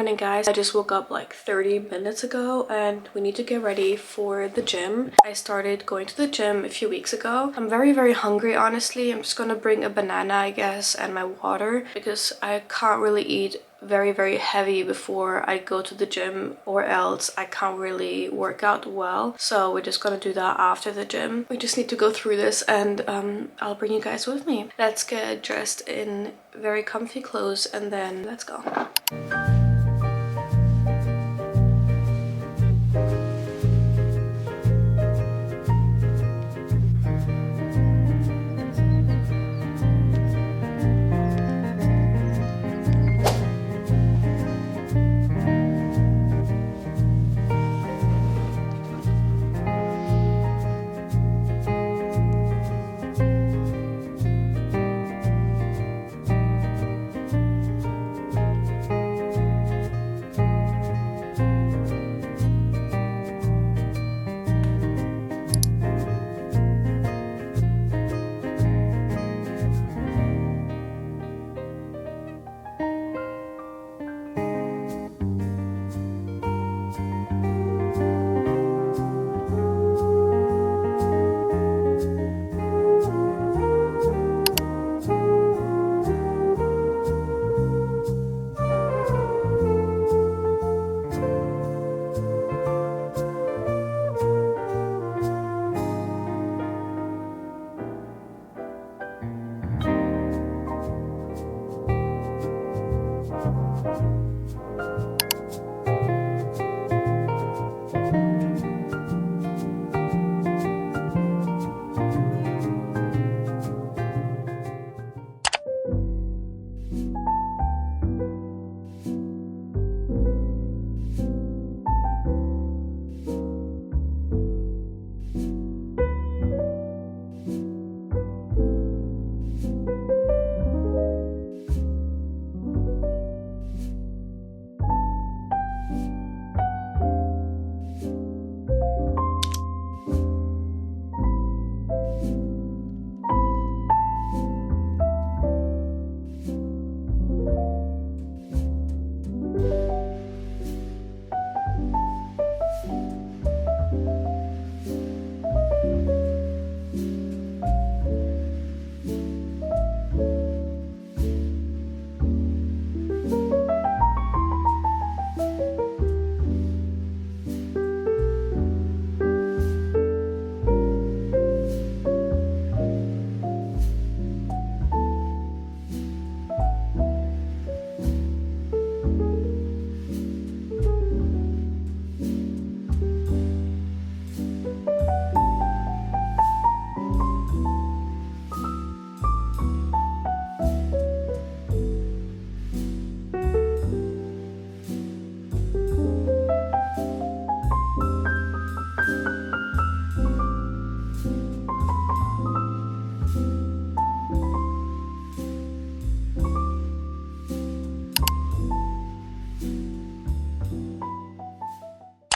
morning, guys. I just woke up like 30 minutes ago and we need to get ready for the gym. I started going to the gym a few weeks ago. I'm very hungry, honestly. I'm just gonna bring a banana, I guess, and my water because I can't really eat very heavy before I go to the gym, or else I can't really work out well. So we're just gonna do that after the gym. We just need to go through this, and I'll bring you guys with me. Let's get dressed in very comfy clothes and then let's go.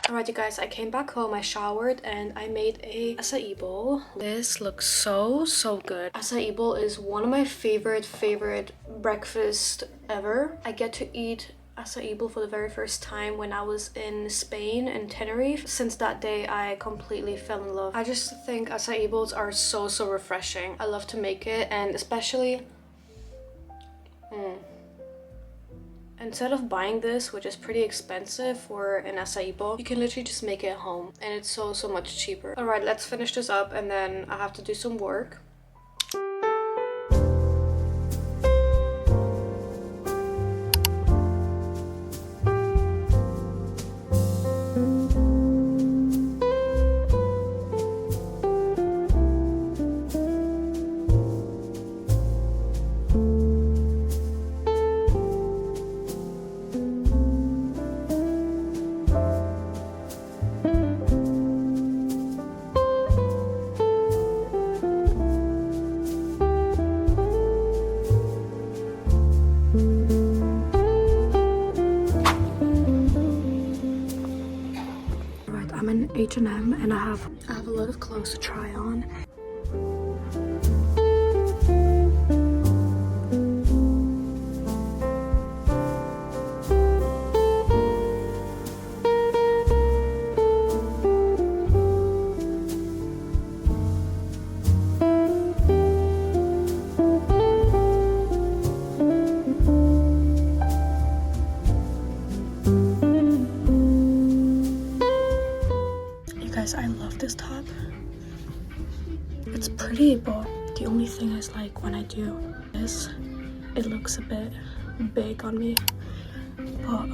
Alright, you guys, I came back home, I showered, and I made a acai bowl. This looks so good. Acai bowl is one of my favorite breakfast ever. I get to eat acai bowl for the very first time when I was in Spain and Tenerife. Since that day, I completely fell in love. I just think acai bowls are so refreshing. I love to make it, and especially instead of buying this, which is pretty expensive for an acai bowl, you can literally just make it at home, and it's so much cheaper. All right, let's finish this up, and then I have to do some work. H&M and I have a lot of clothes to try on. guys, I love this top. It's pretty, but the only thing is like when I do this, it looks a bit big on me. But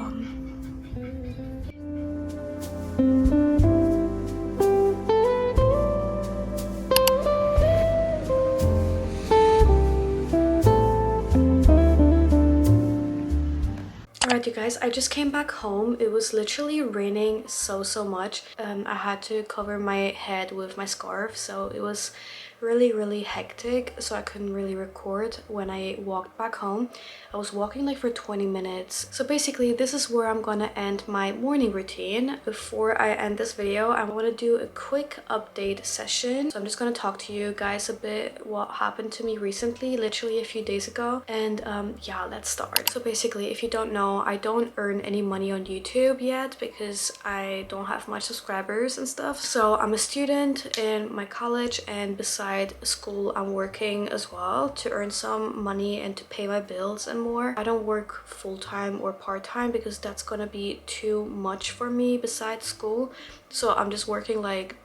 alright you guys, I just came back home. It was literally raining so much. I had to cover my head with my scarf, so it was really hectic, so I couldn't really record when I walked back home. I was walking like for 20 minutes. So basically this is where I'm gonna end my morning routine. Before I end this video, I want to do a quick update session. So I'm just gonna talk to you guys a bit what happened to me recently, literally a few days ago. And yeah, let's start. So basically, if you don't know, I don't earn any money on YouTube yet because I don't have much subscribers and stuff. So I'm a student in my college, and besides school I'm working as well to earn some money and to pay my bills and more. I don't work full-time or part-time because that's gonna be too much for me besides school. So I'm just working like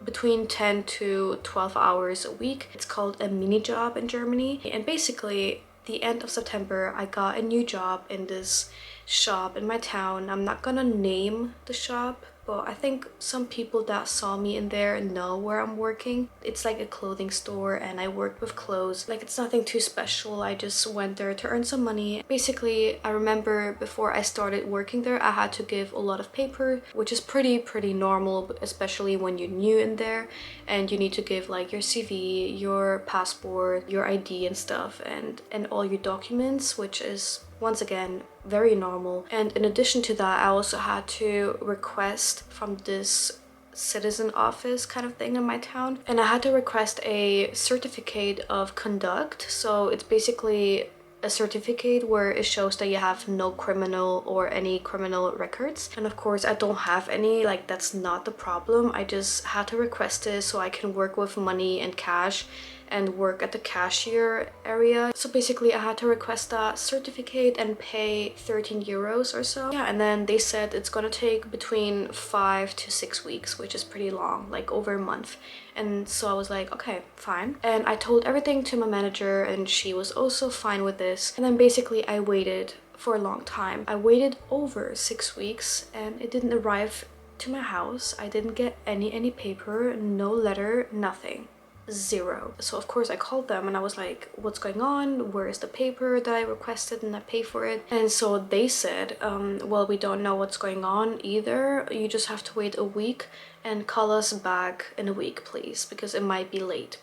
between 10 to 12 hours a week. It's called a mini job in Germany. And basically the end of September I got a new job in this shop in my town. I'm not gonna name the shop, but I think some people that saw me in there know where I'm working. It's like a clothing store and I work with clothes. Like, it's nothing too special. I just went there to earn some money. Basically, I remember before I started working there, I had to give a lot of paper, which is pretty normal, especially when you're new in there and you need to give like your CV, your passport, your ID and stuff, and all your documents, which is once again very normal. And in addition to that, I also had to request from this citizen office kind of thing in my town, and I had to request a certificate of conduct. So it's basically a certificate where it shows that you have no criminal or any criminal records. And of course I don't have any. Like, that's not the problem. I just had to request this so I can work with money and cash and work at the cashier area. So basically I had to request that certificate and pay 13 euros or so. Yeah, and then they said it's gonna take between 5 to 6 weeks, which is pretty long, like over a month. And so I was like, okay, fine. And I told everything to my manager and she was also fine with this. And then basically I waited for a long time. I waited over 6 weeks and it didn't arrive to my house. I didn't get any paper, no letter, nothing. Zero. So of course I called them and I was like, what's going on? Where is the paper that I requested and I pay for it? And so they said, well, we don't know what's going on either. You just have to wait a week and call us back in a week, please, because it might be late.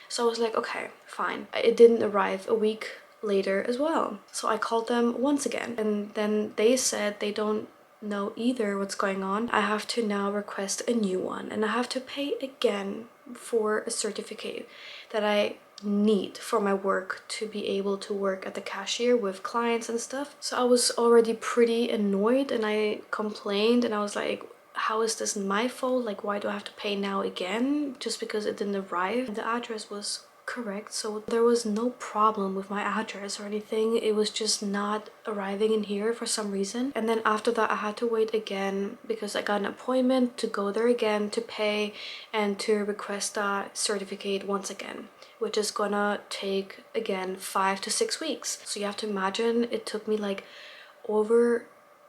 So I was like, okay, fine. It didn't arrive a week later as well. So I called them once again, and then they said they don't know either what's going on. I have to now request a new one and I have to pay again for a certificate that I need for my work to be able to work at the cashier with clients and stuff. So I was already pretty annoyed and I complained and I was like, how is this my fault? Like, why do I have to pay now again just because it didn't arrive? The address was correct, so there was no problem with my address or anything. It was just not arriving in here for some reason. And then after that I had to wait again because I got an appointment to go there again to pay and to request that certificate once again, which is gonna take again 5 to 6 weeks. So you have to imagine it took me like over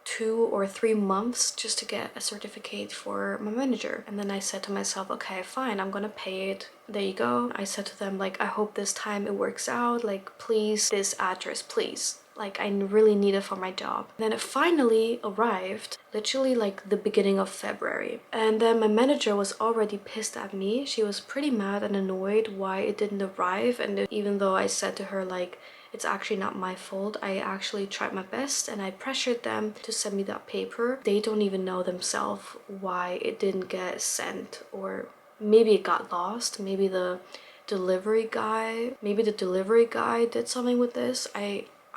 2 or 3 months just to get a certificate for my manager. And then I said to myself, okay, fine, I'm gonna pay it. There you go. I said to them, like, I hope this time it works out. Like, please, this address, please. Like, I really need it for my job. And then it finally arrived, literally like the beginning of February. And then my manager was already pissed at me. She was pretty mad and annoyed why it didn't arrive. And even though I said to her, like, it's actually not my fault. I actually tried my best and I pressured them to send me that paper. They don't even know themselves why it didn't get sent, or maybe it got lost. Maybe the delivery guy did something with this.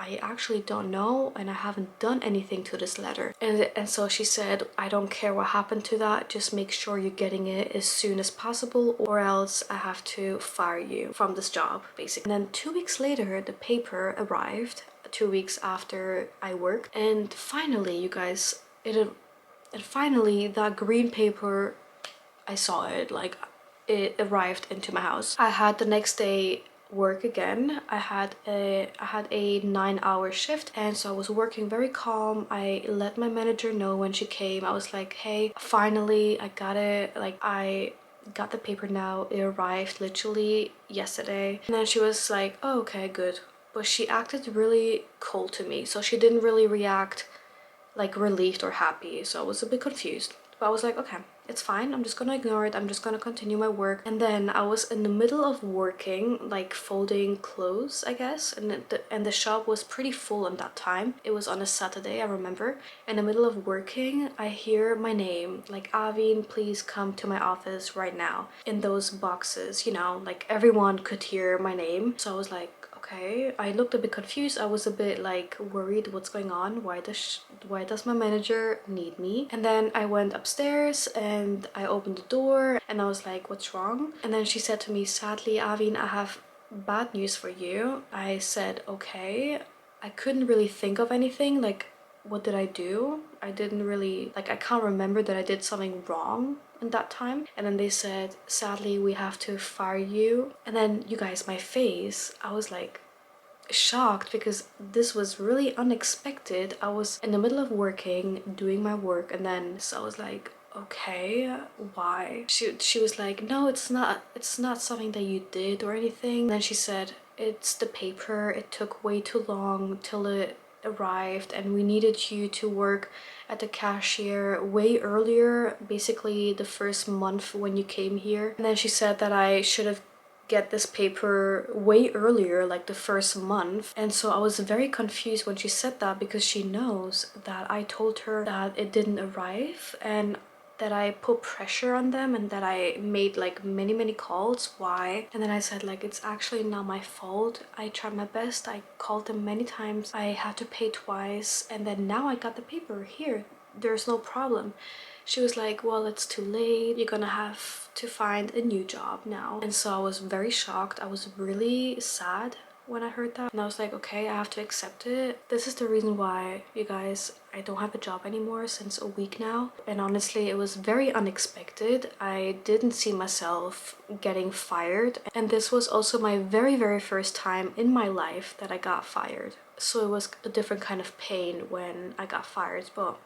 I actually don't know and I haven't done anything to this letter. And so she said, I don't care what happened to that, just make sure you're getting it as soon as possible or else I have to fire you from this job, basically. And then 2 weeks later the paper arrived, 2 weeks after I worked, and finally, you guys, finally that green paper I saw it, like it arrived into my house. I had the next day work again. I had a 9-hour shift, and so I was working very calm. I let my manager know when she came. I was like, hey, finally I got it, like I got the paper now. It arrived literally yesterday. And then she was like, oh, okay, good. But she acted really cold to me, so she didn't really react like relieved or happy, so I was a bit confused. But I was like, okay, it's fine, I'm just gonna ignore it, I'm just gonna continue my work. And then I was in the middle of working, like folding clothes, I guess, and the shop was pretty full on that time. It was on a Saturday, I remember. In the middle of working, I hear my name, like, Avin, please come to my office right now. In those boxes, you know, like everyone could hear my name. So I was like, okay. I looked a bit confused. I was a bit like worried, what's going on? Why does my manager need me? And then I went upstairs and I opened the door and I was like, what's wrong? And then she said to me, sadly, Avin, I have bad news for you. I said, okay. I couldn't really think of anything, like, what did I do? I didn't really, like, I can't remember that I did something wrong in that time. And then they said, sadly, we have to fire you. And then, you guys, my face, I was like shocked because this was really unexpected. I was in the middle of working, doing my work, and then so I was like, okay, why? She was like, no, it's not something that you did or anything. And then she said, it's the paper, it took way too long till it arrived, and we needed you to work at the cashier way earlier, basically the first month when you came here. And then she said that I should have get this paper way earlier, like the first month. And so I was very confused when she said that, because she knows that I told her that it didn't arrive and that I put pressure on them and that I made like many calls. Why? And then I said, like, it's actually not my fault. I tried my best. I called them many times. I had to pay twice, and then now I got the paper here. There's no problem. She was like, well, it's too late. You're gonna have to find a new job now. And so I was very shocked. I was really sad when I heard that. And I was like, okay, I have to accept it. This is the reason why, you guys, I don't have a job anymore since a week now. And honestly, it was very unexpected. I didn't see myself getting fired. And this was also my very first time in my life that I got fired. So it was a different kind of pain when I got fired, but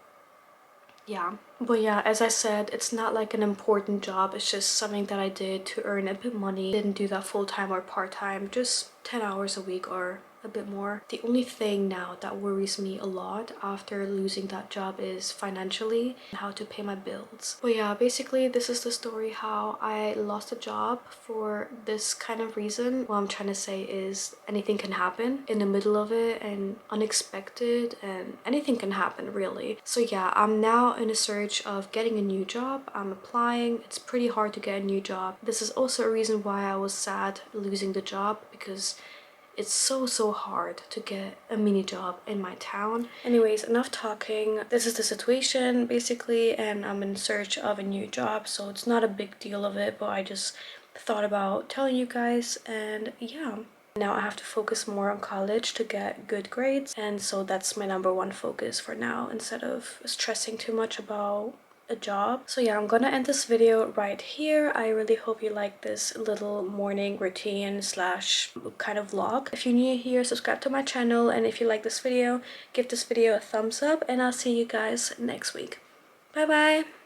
yeah, as I said, it's not like an important job. It's just something that I did to earn a bit money. Didn't do that full-time or part-time, just 10 hours a week or a bit more. The only thing now that worries me a lot after losing that job is financially and how to pay my bills. But yeah, basically this is the story how I lost a job for this kind of reason. What I'm trying to say is anything can happen in the middle of it, and unexpected, and anything can happen really. So yeah, I'm now in a search of getting a new job. I'm applying. It's pretty hard to get a new job. This is also a reason why I was sad losing the job, because it's so hard to get a mini job in my town. Anyways, enough talking. This is the situation basically, and I'm in search of a new job, so it's not a big deal of it, but I just thought about telling you guys. And yeah, now I have to focus more on college to get good grades, and so that's my #1 focus for now, instead of stressing too much about a job. So yeah, I'm gonna end this video right here. I really hope you like this little morning routine slash kind of vlog. If you're new here, subscribe to my channel, and if you like this video, give this video a thumbs up, and I'll see you guys next week. Bye bye.